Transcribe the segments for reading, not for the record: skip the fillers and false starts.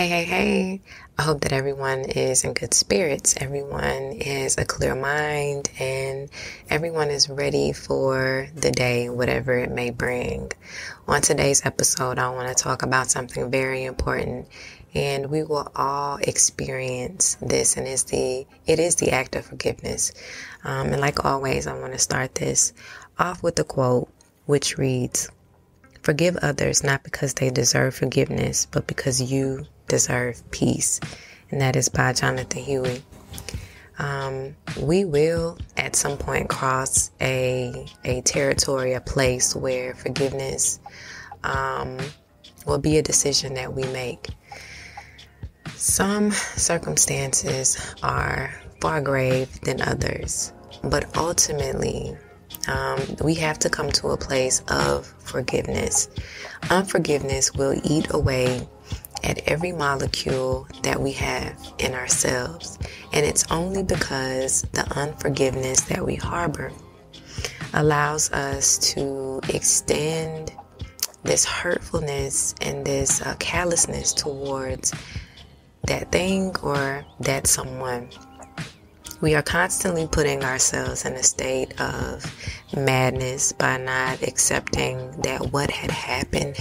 Hey. I hope that everyone is in good spirits. Everyone is a clear mind and everyone is ready for the day, whatever it may bring. On today's episode, I want to talk about something very important, and we will all experience this, and it is the act of forgiveness. And like always, I want to start this off with a quote, which reads, "Forgive others not because they deserve forgiveness, but because you deserve peace." And that is by Jonathan Huey. We will at some point cross a territory, a place where forgiveness will be a decision that we make. Some circumstances are far grave than others, but ultimately we have to come to a place of forgiveness. Unforgiveness will eat away at every molecule that we have in ourselves. And it's only because the unforgiveness that we harbor allows us to extend this hurtfulness and this callousness towards that thing or that someone. We are constantly putting ourselves in a state of madness by not accepting that what had happened,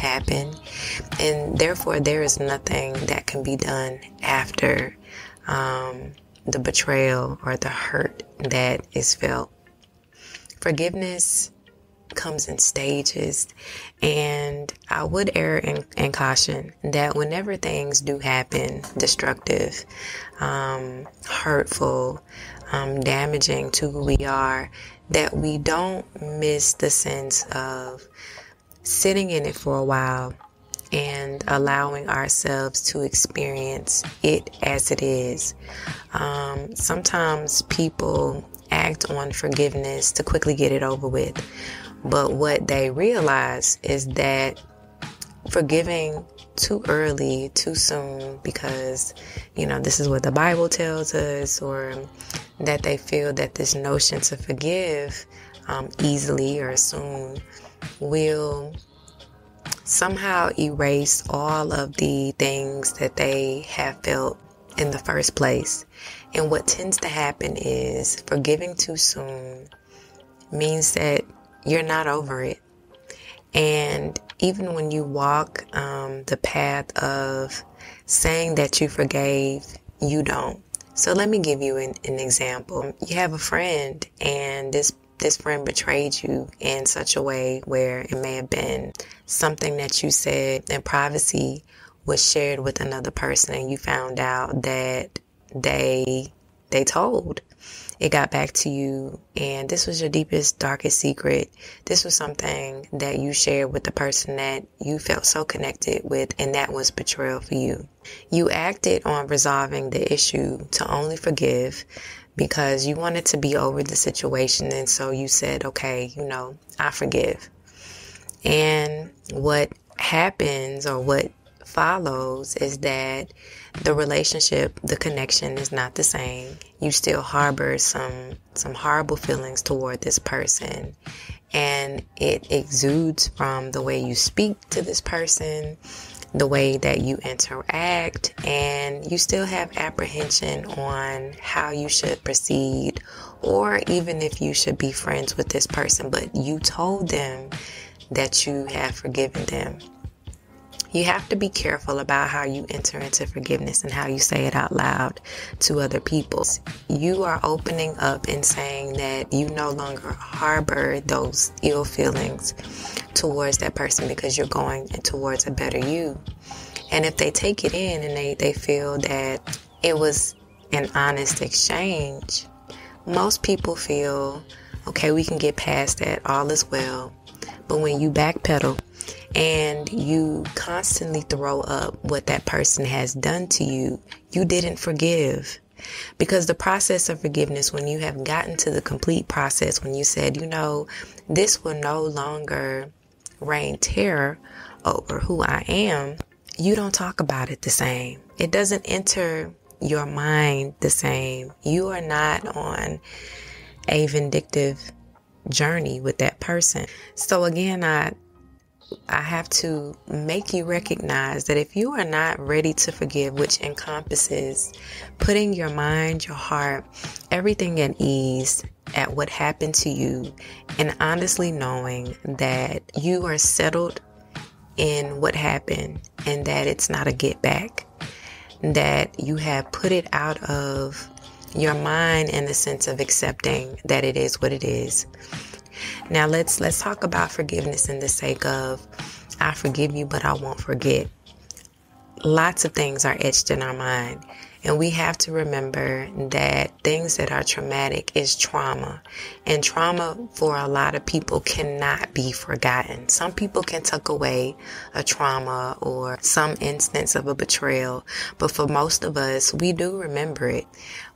and therefore there is nothing that can be done after the betrayal or the hurt that is felt. Forgiveness comes in stages, and I would err in caution that whenever things do happen, destructive, hurtful, damaging to who we are, that we don't miss the sense of sitting in it for a while and allowing ourselves to experience it as it is. Sometimes people act on forgiveness to quickly get it over with, but what they realize is that forgiving too early, too soon, because, this is what the Bible tells us, or that they feel that this notion to forgive easily or soon will somehow erase all of the things that they have felt in the first place. And what tends to happen is forgiving too soon means that you're not over it. And even when you walk the path of saying that you forgave, you don't. So let me give you an example. You have a friend, and this friend betrayed you in such a way where it may have been something that you said in privacy was shared with another person, and you found out that they told. It got back to you, and this was your deepest, darkest secret. This was something that you shared with the person that you felt so connected with, and that was betrayal for you. You acted on resolving the issue to only forgive because you wanted to be over the situation, and so you said, okay, I forgive. And what happens, or what follows, is that the relationship, the connection is not the same. You still harbor some horrible feelings toward this person, and it exudes from the way you speak to this person, the way that you interact, and you still have apprehension on how you should proceed, or even if you should be friends with this person, but you told them that you have forgiven them. You have to be careful about how you enter into forgiveness and how you say it out loud to other people. You are opening up and saying that you no longer harbor those ill feelings towards that person because you're going towards a better you. And if they take it in and they feel that it was an honest exchange, most people feel, okay, we can get past that, all is well. But when you backpedal and you constantly throw up what that person has done to you, you didn't forgive. Because the process of forgiveness, when you have gotten to the complete process, when you said, this will no longer reign terror over who I am, you don't talk about it the same. It doesn't enter your mind the same. You are not on a vindictive journey with that person. So again, I I have to make you recognize that if you are not ready to forgive, which encompasses putting your mind, your heart, everything at ease at what happened to you, and honestly knowing that you are settled in what happened and that it's not a get back, that you have put it out of your mind in the sense of accepting that it is what it is. Now let's talk about forgiveness in the sake of, I forgive you, but I won't forget. Lots of things are etched in our mind, and we have to remember that things that are traumatic is trauma, and trauma for a lot of people cannot be forgotten. Some people can tuck away a trauma or some instance of a betrayal, but for most of us, we do remember it.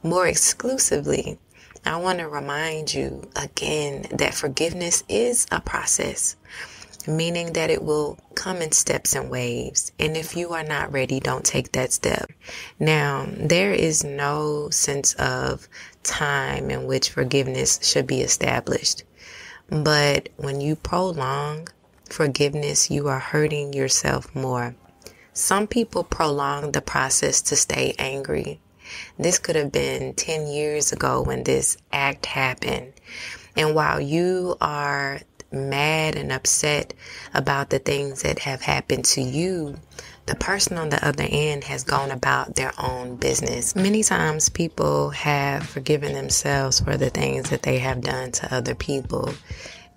More exclusively, I want to remind you again that forgiveness is a process, meaning that it will come in steps and waves. And if you are not ready, don't take that step. Now, there is no sense of time in which forgiveness should be established. But when you prolong forgiveness, you are hurting yourself more. Some people prolong the process to stay angry. This could have been 10 years ago when this act happened. And while you are mad and upset about the things that have happened to you, the person on the other end has gone about their own business. Many times people have forgiven themselves for the things that they have done to other people.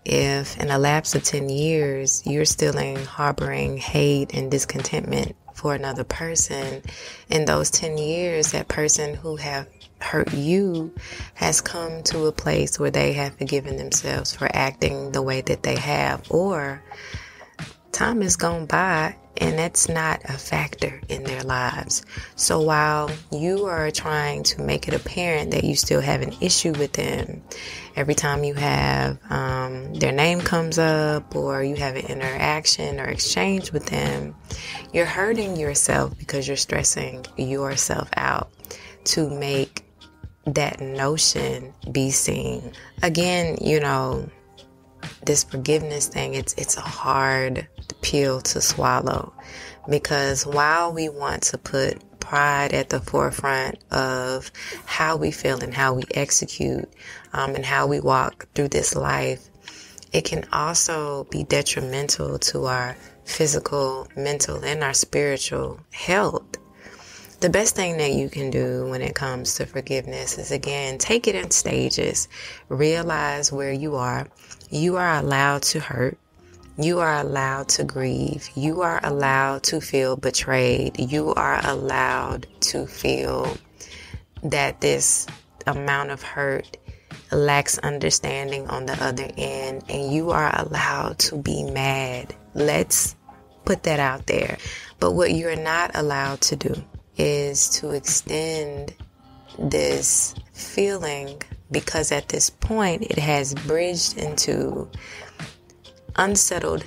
If in a lapse of 10 years, you're still harboring hate and discontentment for another person, in those 10 years, that person who have hurt you has come to a place where they have forgiven themselves for acting the way that they have, or time has gone by and that's not a factor in their lives. So while you are trying to make it apparent that you still have an issue with them, every time you have their name comes up or you have an interaction or exchange with them, you're hurting yourself because you're stressing yourself out to make that notion be seen. Again, this forgiveness thing, it's a hard pill to swallow, because while we want to put pride at the forefront of how we feel and how we execute and how we walk through this life, it can also be detrimental to our physical, mental, and our spiritual health. The best thing that you can do when it comes to forgiveness is, again, take it in stages. Realize where you are. You are allowed to hurt. You are allowed to grieve. You are allowed to feel betrayed. You are allowed to feel that this amount of hurt lacks understanding on the other end, and you are allowed to be mad. Let's put that out there. But what you're not allowed to do is to extend this feeling, because at this point it has bridged into unsettled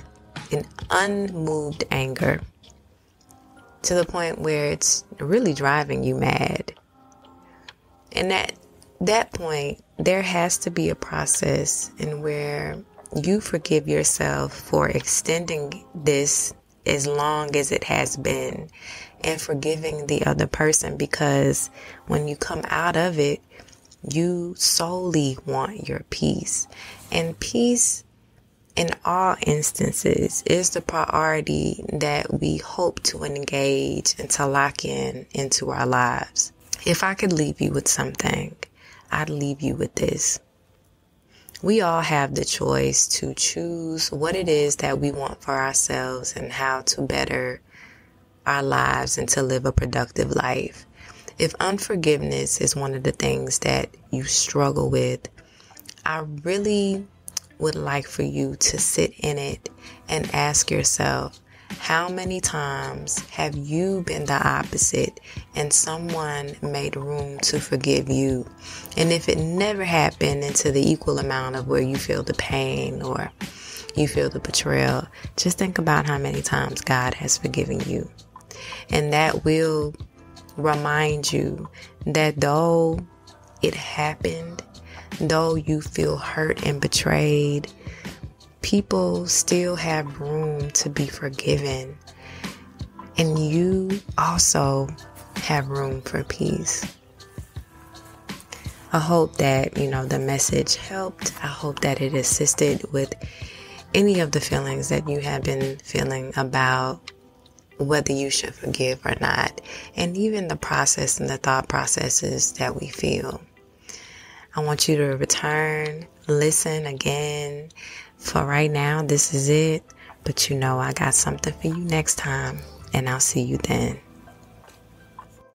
and unmoved anger to the point where it's really driving you mad. And at that point, there has to be a process in where you forgive yourself for extending this as long as it has been, and forgiving the other person, because when you come out of it, you solely want your peace. And peace in all instances is the priority that we hope to engage and to lock in into our lives. If I could leave you with something, I'd leave you with this. We all have the choice to choose what it is that we want for ourselves and how to better our lives and to live a productive life. If unforgiveness is one of the things that you struggle with, I really would like for you to sit in it and ask yourself, how many times have you been the opposite and someone made room to forgive you? And if it never happened into the equal amount of where you feel the pain or you feel the betrayal, just think about how many times God has forgiven you. And that will remind you that though it happened, though you feel hurt and betrayed, people still have room to be forgiven. And you also have room for peace. I hope that, the message helped. I hope that it assisted with any of the feelings that you have been feeling about whether you should forgive or not, and even the process and the thought processes that we feel. I want you to return, listen again. For right now, this is it. But I got something for you next time, and I'll see you then.